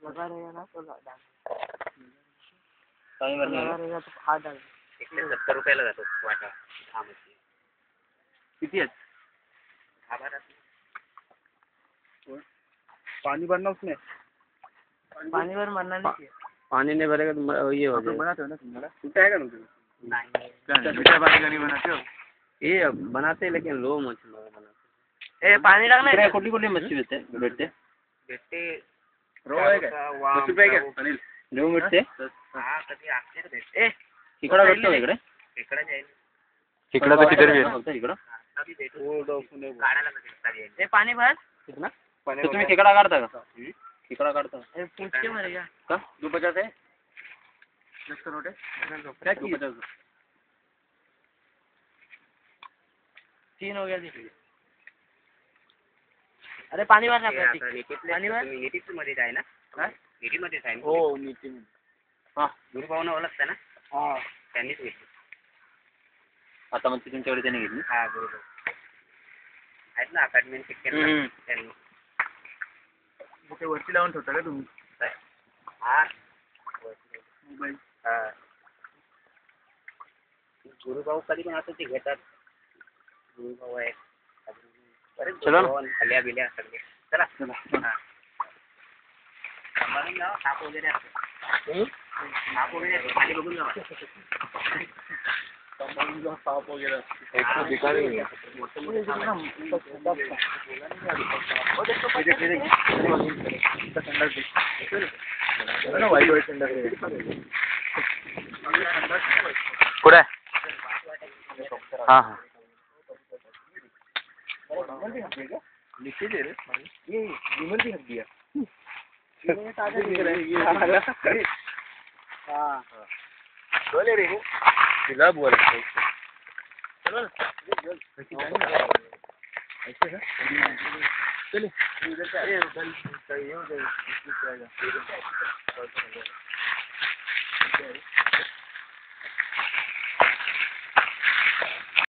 लगा रहेगा ना तो डाल, लगा रहेगा तो हाथ डाल। 170 रुपयाला जातो वाटा हा मच्छी. किती आहेत? पानी भरना उसमें. पानी भर मरना नहीं। पानी नहीं भरेगा तो ये हो जाएगा. बनाते हो ना तुम्हारा कुछ आएगा ना तुम्हें? नहीं मीठा पानी का नहीं बनाते हो? ये बनाते लेकिन लो मछली बनाते. ए पानी डालना है. कुठली कुठली मच्छी भेटते रो आहे का? 10 रुपये का अनिल? रो भेटते. हां कधी आखिर भेटते. खेकडा भेटतो इकडे? खेकडा जाईल. खेकडा तर किती भेटतो इकडं? अभी भेटतो. काढायला पाहिजे. ए पाणी भर. कितना? तो तुम्ही खेकडा काढता का? खेकडा काढता. ए पूछ के मरेगा. का? 250 है? 10 नोट है? क्या 250? 3 हो गया देखिए. अरे पाणी भर ना प्रतीक. पाणी भर. एटीपी मध्ये आहे ना? हां एटी मध्ये आहे. हो नीती. हां गुरुभाऊन ओळखता ना? हां त्यांनीच घेतली. आता मग तुमच्याकडे त्यांनी घेतली? हां बरोबर. आहेत ना अकादमी शिक्षण त्यांनी. ते वरती लावून ठेवता का तुम्ही? हां मोबाईल. हां गुरुभाऊ कधी पण असं ते घेतात. गुरुभाऊ आहे. चलो हल्या बिल्या सगळे. चला हां सांभाळून जावा. साप वगैरे असते. साप वगैरे असते. खाली बघून जावा. सांभाळून जा. साप वगैरे वाईट वाईट कुठे? हां हां नीचे दे रे. ये विमल भी हक दिया. हाँ बोले रे दिला बोल. चलो ऐसे है. चलिए उधर से